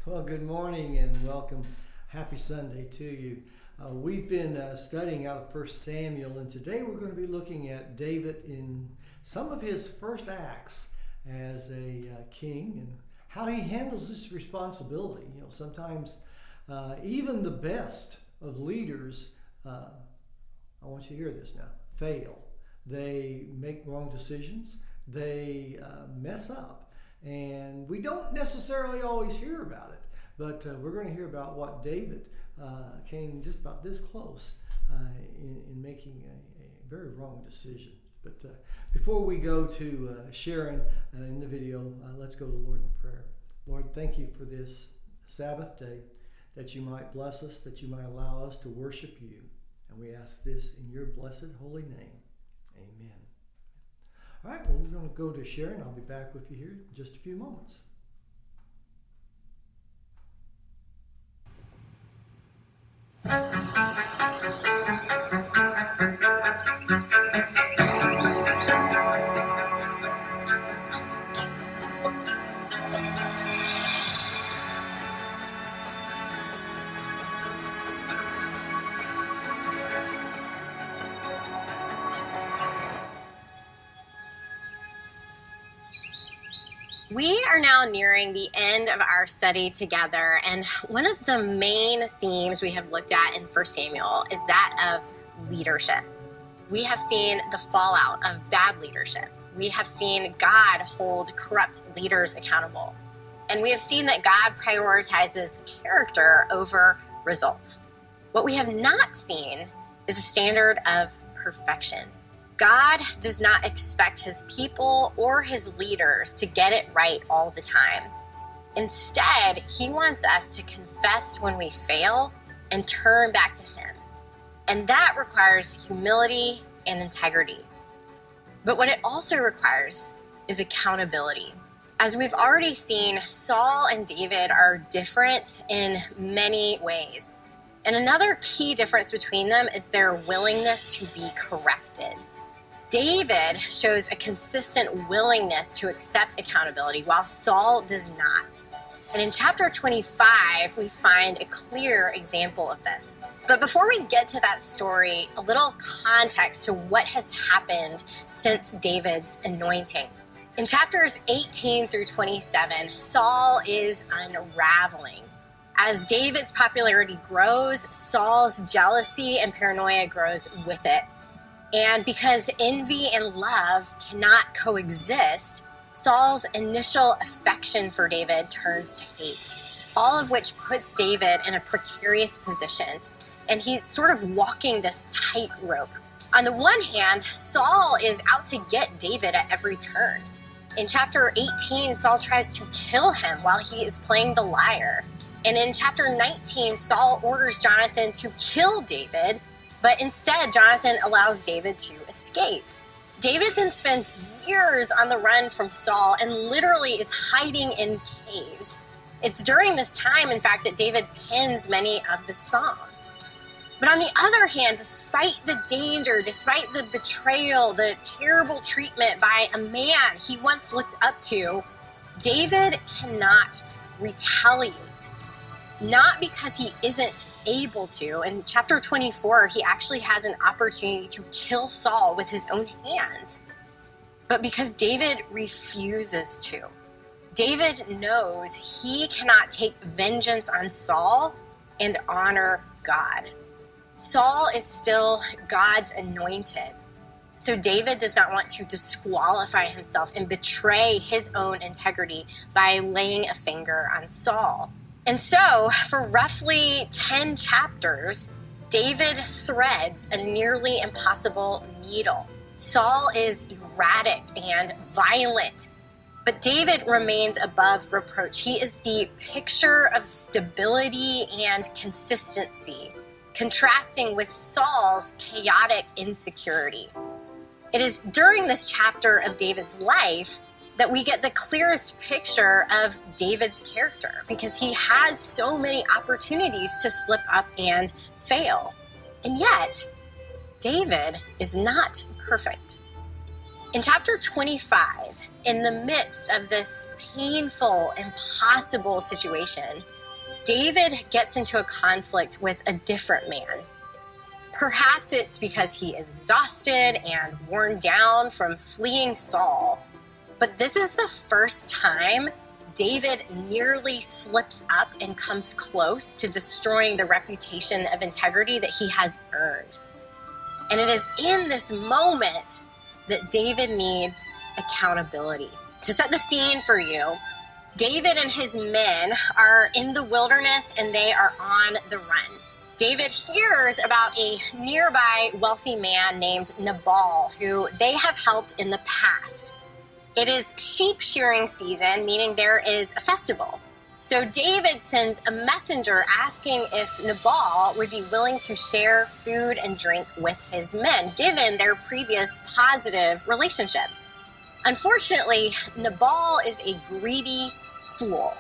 Well, good morning and welcome. Happy Sunday to you. We've been studying out of 1 Samuel, and today we're going to be looking at David in some of his first acts as a king and how he handles this responsibility. You know, sometimes even the best of leaders, I want you to hear this now, fail. They make wrong decisions, they mess up. And we don't necessarily always hear about it, but we're going to hear about what David came just about this close in making a very wrong decision. But before we go to sharing in the video, let's go to the Lord in prayer. Lord, thank you for this Sabbath day, that you might bless us, that you might allow us to worship you. And we ask this in your blessed holy name. Amen. All right, well, we're going to go to Sharon. I'll be back with you here in just a few moments. We are now nearing the end of our study together, and one of the main themes we have looked at in 1 Samuel is that of leadership. We have seen the fallout of bad leadership. We have seen God hold corrupt leaders accountable. And we have seen that God prioritizes character over results. What we have not seen is a standard of perfection. God does not expect his people or his leaders to get it right all the time. Instead, he wants us to confess when we fail and turn back to him. And that requires humility and integrity. But what it also requires is accountability. As we've already seen, Saul and David are different in many ways. And another key difference between them is their willingness to be corrected. David shows a consistent willingness to accept accountability, while Saul does not. And in chapter 25, we find a clear example of this. But before we get to that story, a little context to what has happened since David's anointing. In chapters 18 through 27, Saul is unraveling. As David's popularity grows, Saul's jealousy and paranoia grows with it. And because envy and love cannot coexist, Saul's initial affection for David turns to hate, all of which puts David in a precarious position. And he's sort of walking this tightrope. On the one hand, Saul is out to get David at every turn. In chapter 18, Saul tries to kill him while he is playing the lyre. And in chapter 19, Saul orders Jonathan to kill David, but instead, Jonathan allows David to escape. David then spends years on the run from Saul and literally is hiding in caves. It's during this time, in fact, that David pens many of the Psalms. But on the other hand, despite the danger, despite the betrayal, the terrible treatment by a man he once looked up to, David cannot retaliate. Not because he isn't able to. In chapter 24, he actually has an opportunity to kill Saul with his own hands, but because David refuses to. David knows he cannot take vengeance on Saul and honor God. Saul is still God's anointed. So David does not want to disqualify himself and betray his own integrity by laying a finger on Saul. And so, for roughly 10 chapters, David threads a nearly impossible needle. Saul is erratic and violent, but David remains above reproach. He is the picture of stability and consistency, contrasting with Saul's chaotic insecurity. It is during this chapter of David's life that we get the clearest picture of David's character, because he has so many opportunities to slip up and fail. And yet, David is not perfect. In chapter 25, in the midst of this painful, impossible situation, David gets into a conflict with a different man. Perhaps it's because he is exhausted and worn down from fleeing Saul. But this is the first time David nearly slips up and comes close to destroying the reputation of integrity that he has earned. And it is in this moment that David needs accountability. To set the scene for you, David and his men are in the wilderness and they are on the run. David hears about a nearby wealthy man named Nabal, who they have helped in the past. It is sheep shearing season, meaning there is a festival. So David sends a messenger asking if Nabal would be willing to share food and drink with his men, given their previous positive relationship. Unfortunately, Nabal is a greedy fool.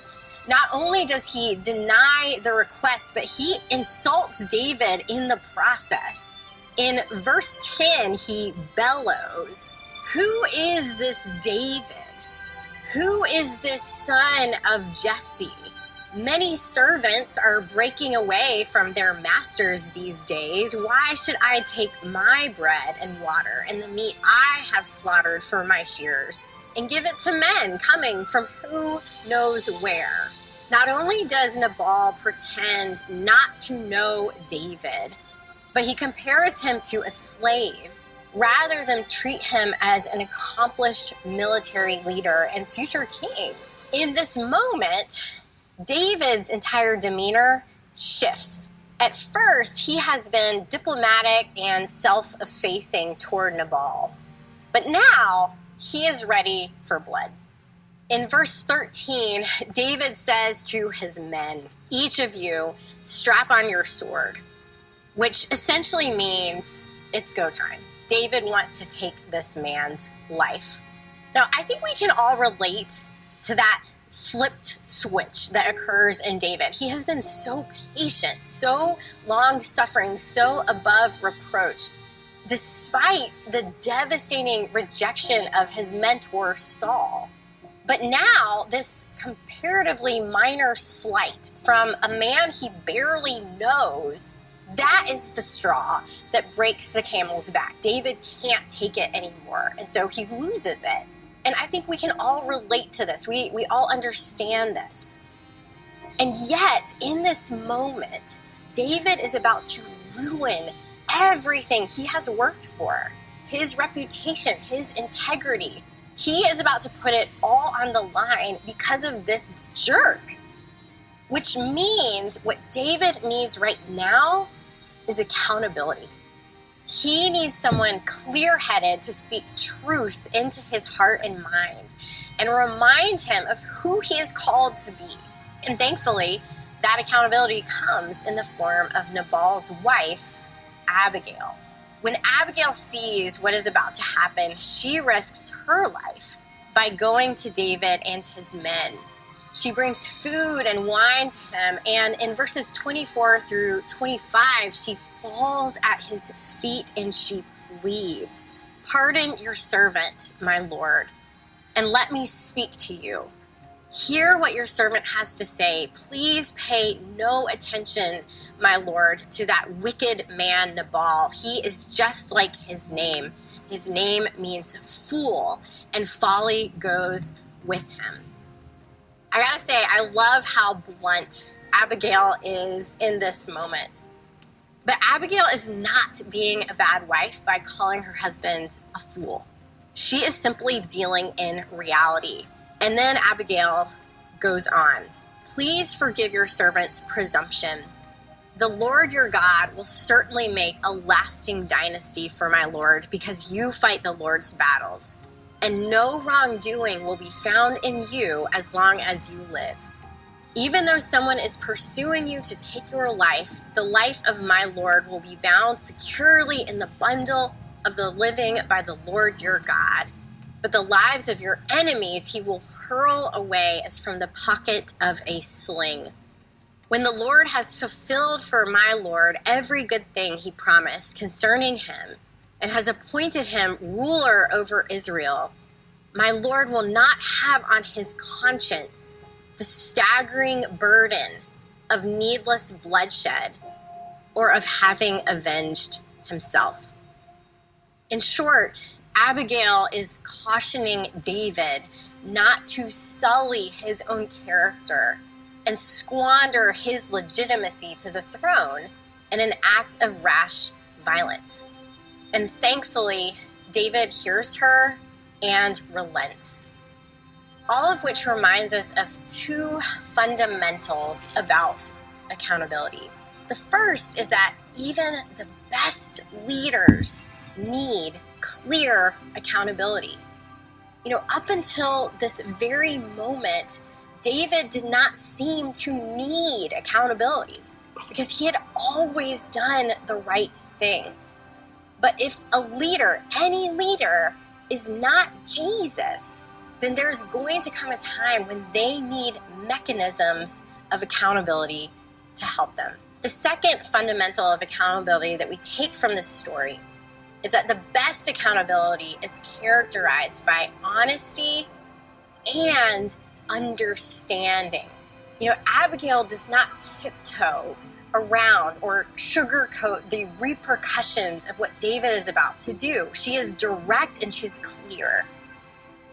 Not only does he deny the request, but he insults David in the process. In verse 10, he bellows, "Who is this David? Who is this son of Jesse? Many servants are breaking away from their masters these days. Why should I take my bread and water and the meat I have slaughtered for my shears and give it to men coming from who knows where?" Not only does Nabal pretend not to know David, but he compares him to a slave rather than treat him as an accomplished military leader and future king. In this moment, David's entire demeanor shifts. At first, he has been diplomatic and self-effacing toward Nabal, but now he is ready for blood. In verse 13, David says to his men, "Each of you strap on your sword," which essentially means it's go time. David wants to take this man's life. Now, I think we can all relate to that flipped switch that occurs in David. He has been so patient, so long-suffering, so above reproach, despite the devastating rejection of his mentor, Saul. But now, this comparatively minor slight from a man he barely knows, that is the straw that breaks the camel's back. David can't take it anymore, and so he loses it. And I think we can all relate to this. We all understand this. And yet, in this moment, David is about to ruin everything he has worked for. His reputation, his integrity. He is about to put it all on the line because of this jerk. Which means what David needs right now is accountability. He needs someone clear-headed to speak truth into his heart and mind and remind him of who he is called to be. And thankfully, that accountability comes in the form of Nabal's wife, Abigail. When Abigail sees what is about to happen, she risks her life by going to David and his men. She brings food and wine to him, and in verses 24 through 25, she falls at his feet and she pleads, "Pardon your servant, my lord, and let me speak to you. Hear what your servant has to say. Please pay no attention, my lord, to that wicked man Nabal. He is just like his name. His name means fool, and folly goes with him." I gotta say, I love how blunt Abigail is in this moment. But Abigail is not being a bad wife by calling her husband a fool. She is simply dealing in reality. And then Abigail goes on, "Please forgive your servant's presumption. The Lord your God will certainly make a lasting dynasty for my Lord because you fight the Lord's battles. And no wrongdoing will be found in you as long as you live. Even though someone is pursuing you to take your life, the life of my Lord will be bound securely in the bundle of the living by the Lord your God. But the lives of your enemies he will hurl away as from the pocket of a sling. When the Lord has fulfilled for my Lord every good thing he promised concerning him, and has appointed him ruler over Israel, my Lord will not have on his conscience the staggering burden of needless bloodshed or of having avenged himself. In short, Abigail is cautioning David not to sully his own character and squander his legitimacy to the throne in an act of rash violence. And thankfully, David hears her and relents. All of which reminds us of two fundamentals about accountability. The first is that even the best leaders need clear accountability. Up until this very moment, David did not seem to need accountability because he had always done the right thing. But if a leader, any leader, is not Jesus, then there's going to come a time when they need mechanisms of accountability to help them. The second fundamental of accountability that we take from this story is that the best accountability is characterized by honesty and understanding. Abigail does not tiptoe around or sugarcoat the repercussions of what David is about to do. She is direct and she's clear.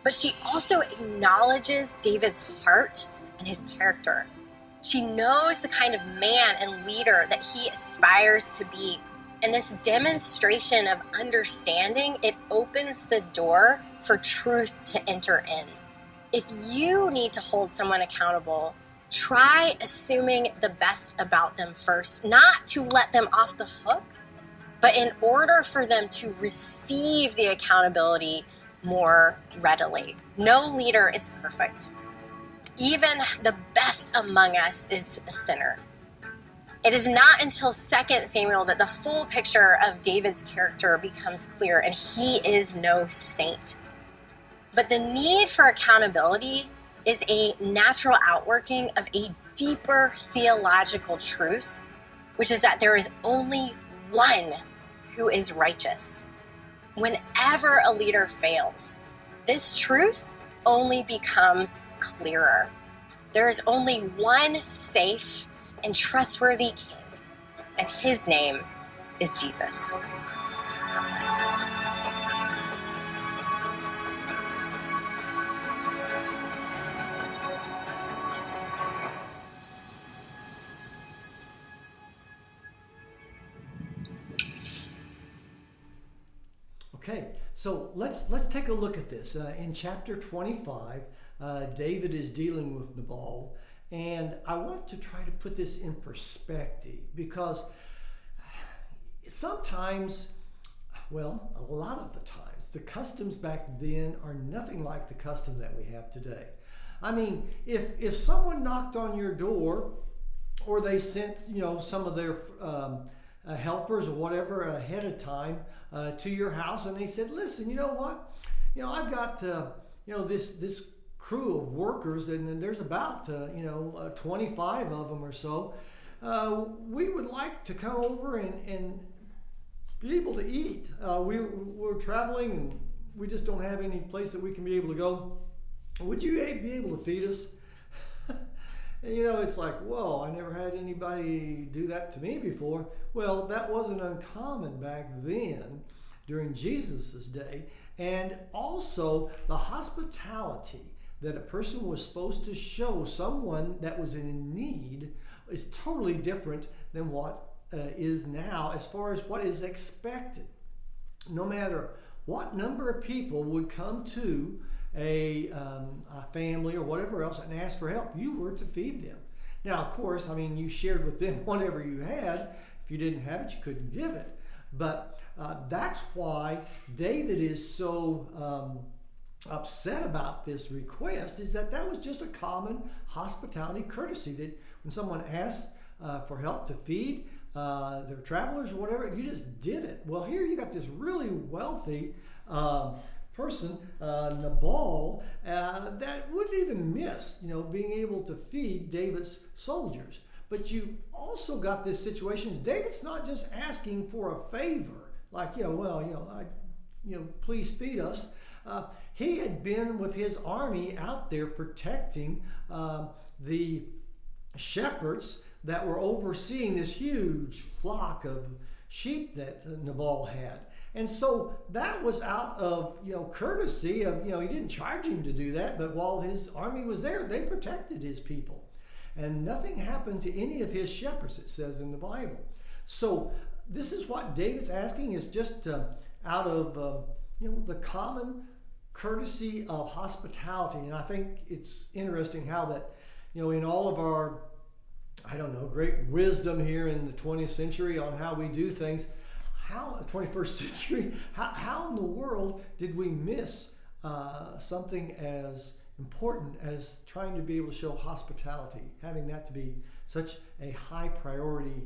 But she also acknowledges David's heart and his character. She knows the kind of man and leader that he aspires to be. And this demonstration of understanding, it opens the door for truth to enter in. If you need to hold someone accountable, try assuming the best about them first, not to let them off the hook, but in order for them to receive the accountability more readily. No leader is perfect. Even the best among us is a sinner. It is not until 2 Samuel that the full picture of David's character becomes clear, and he is no saint. But the need for accountability is a natural outworking of a deeper theological truth, which is that there is only one who is righteous. Whenever a leader fails, this truth only becomes clearer. There is only one safe and trustworthy king, and his name is Jesus. Okay, so let's take a look at this. In chapter 25, David is dealing with Nabal, and I want to try to put this in perspective because sometimes, well, a lot of the times, the customs back then are nothing like the custom that we have today. I mean, if someone knocked on your door, or they sent some of their helpers or whatever ahead of time to your house, and they said, listen, you know what, I've got this crew of workers, and there's about 25 of them or so. We would like to come over and be able to eat. We're traveling and we just don't have any place that we can be able to go. Would you be able to feed us? And it's like, whoa, I never had anybody do that to me before. Well, that wasn't uncommon back then during Jesus's day. And also the hospitality that a person was supposed to show someone that was in need is totally different than what is now as far as what is expected. No matter what number of people would come to a family or whatever else and ask for help, you were to feed them. Now, of course, you shared with them whatever you had. If you didn't have it, you couldn't give it. But that's why David is so upset about this request, is that was just a common hospitality courtesy, that when someone asked for help to feed their travelers or whatever, you just did it. Well, here you got this really wealthy person, Nabal, that wouldn't even miss, being able to feed David's soldiers. But you also got this situation. David's not just asking for a favor like, please feed us. He had been with his army out there protecting the shepherds that were overseeing this huge flock of sheep that Nabal had. And so that was out of, courtesy of, he didn't charge him to do that, but while his army was there, they protected his people. And nothing happened to any of his shepherds, it says in the Bible. So this is what David's asking, is just out of, the common courtesy of hospitality. And I think it's interesting how that, in all of our, great wisdom here in the 20th century on how we do things, how 21st century, how in the world did we miss something as important as trying to be able to show hospitality, having that to be such a high priority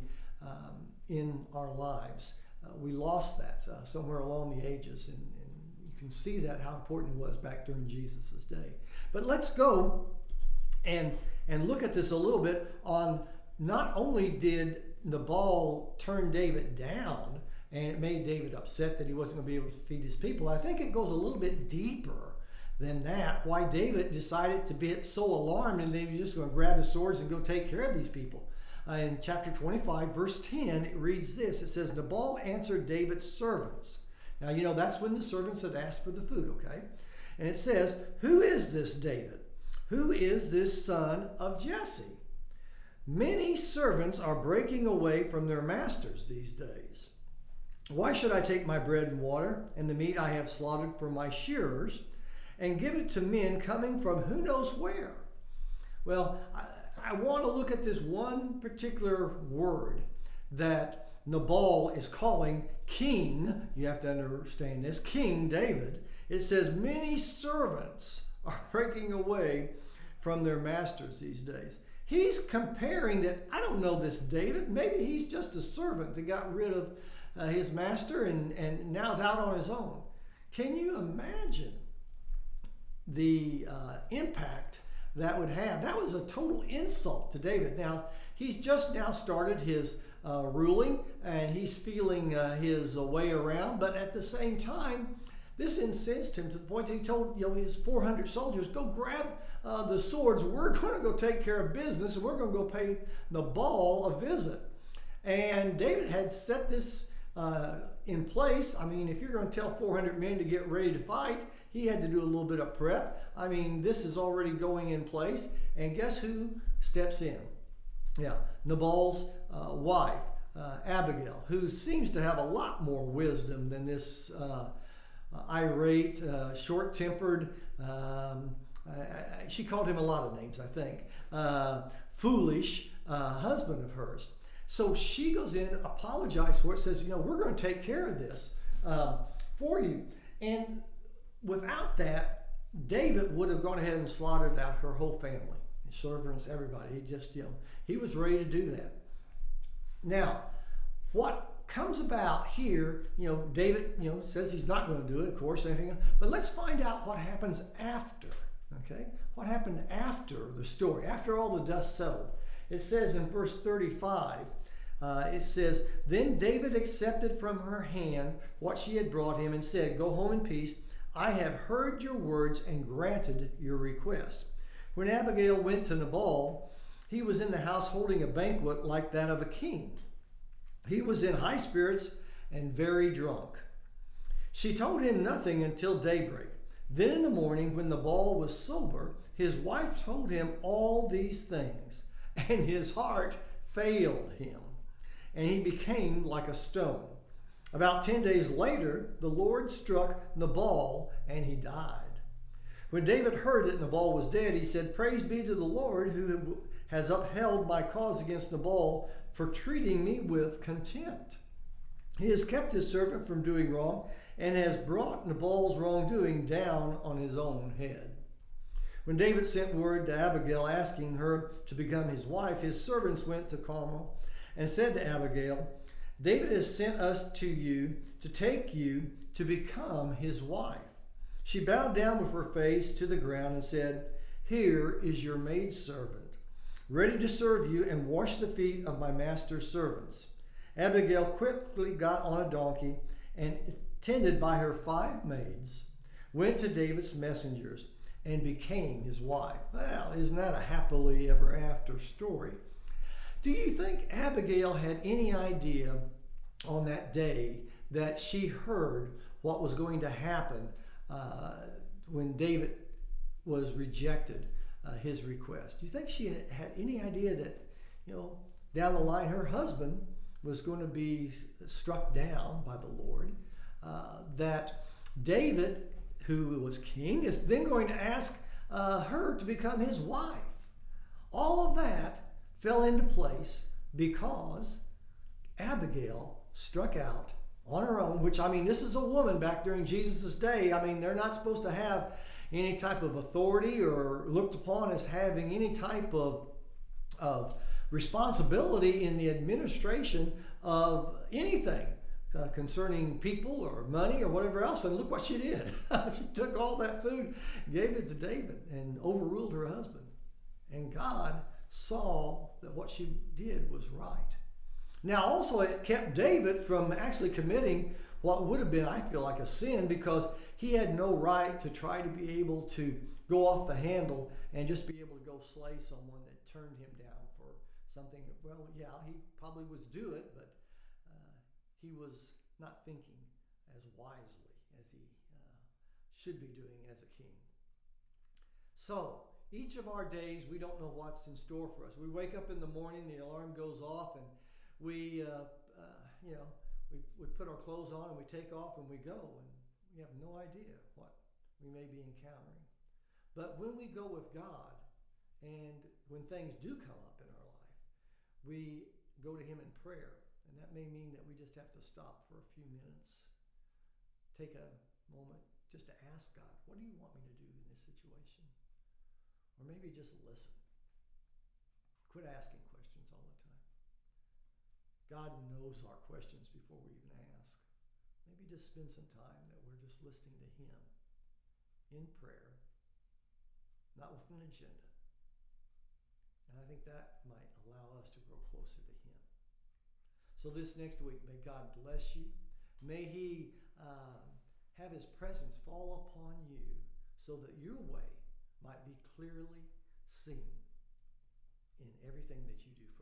in our lives? We lost that somewhere along the ages, and you can see that how important it was back during Jesus's day. But let's go and look at this a little bit on, not only did Nabal turn David down, and it made David upset that he wasn't going to be able to feed his people. I think it goes a little bit deeper than that, why David decided to be so alarmed and then he was just going to grab his swords and go take care of these people. In chapter 25, verse 10, it reads this. It says, Nabal answered David's servants. Now, that's when the servants had asked for the food, okay? And it says, who is this David? Who is this son of Jesse? Many servants are breaking away from their masters these days. Why should I take my bread and water and the meat I have slaughtered for my shearers and give it to men coming from who knows where? Well, I want to look at this one particular word that Nabal is calling King. You have to understand this. King David. It says many servants are breaking away from their masters these days. He's comparing that, I don't know this David. Maybe he's just a servant that got rid of his master and now is out on his own. Can you imagine the impact that would have? That was a total insult to David. Now, he's just now started his ruling, and he's feeling his way around, but at the same time, this incensed him to the point that he told his 400 soldiers, go grab the swords. We're going to go take care of business, and we're going to go pay Nabal a visit. And David had set this in place. I mean, if you're going to tell 400 men to get ready to fight, he had to do a little bit of prep. I mean, this is already going in place. And guess who steps in? Yeah, Nabal's wife, Abigail, who seems to have a lot more wisdom than this irate, short-tempered, she called him a lot of names, I think, foolish husband of hers. So she goes in, apologizes for it, says, we're going to take care of this for you. And without that, David would have gone ahead and slaughtered out her whole family, his servants, everybody. He just, he was ready to do that. Now, what comes about here, David, says he's not going to do it, of course, anything else. But let's find out what happens after, okay? What happened after the story, after all the dust settled. It says in verse 35, it says, Then David accepted from her hand what she had brought him and said, Go home in peace. I have heard your words and granted your request. When Abigail went to Nabal, he was in the house holding a banquet like that of a king. He was in high spirits and very drunk. She told him nothing until daybreak. Then in the morning, when Nabal was sober, his wife told him all these things, and his heart failed him, and he became like a stone. About 10 days later, the Lord struck Nabal, and he died. When David heard that Nabal was dead, he said, Praise be to the Lord who has upheld my cause against Nabal for treating me with contempt. He has kept his servant from doing wrong and has brought Nabal's wrongdoing down on his own head. When David sent word to Abigail asking her to become his wife, his servants went to Carmel and said to Abigail, David has sent us to you to take you to become his wife. She bowed down with her face to the ground and said, Here is your maidservant, ready to serve you and wash the feet of my master's servants. Abigail quickly got on a donkey and attended by her 5 maids, went to David's messengers and became his wife. Well, isn't that a happily ever after story? Do you think Abigail had any idea on that day that she heard what was going to happen when David was rejected his request? Do you think she had any idea that, down the line her husband was going to be struck down by the Lord, that David, who was king, is then going to ask her to become his wife? All of that fell into place because Abigail struck out on her own, which, this is a woman back during Jesus' day. They're not supposed to have any type of authority or looked upon as having any type of responsibility in the administration of anything concerning people or money or whatever else. And look what she did. She took all that food, gave it to David, and overruled her husband. And God saw that what she did was right. Now, also, it kept David from actually committing what would have been, I feel like, a sin, because he had no right to try to be able to go off the handle and just be able to go slay someone that turned him down for something. Well, yeah, he probably was do it, but he was not thinking as wisely as he should be doing as a king. So, each of our days, we don't know what's in store for us. We wake up in the morning, the alarm goes off, and we put our clothes on and we take off and we go, and we have no idea what we may be encountering. But when we go with God, and when things do come up in our life, we go to Him in prayer. And that may mean that we just have to stop for a few minutes, take a moment just to ask God, what do you want me to do in this situation? Or maybe just listen. Quit asking questions all the time. God knows our questions before we even ask. Maybe just spend some time that we're just listening to Him in prayer, not with an agenda. And I think that might allow us to grow closer to Him. So this next week, may God bless you. May He have His presence fall upon you so that your way might be clearly seen in everything that you do for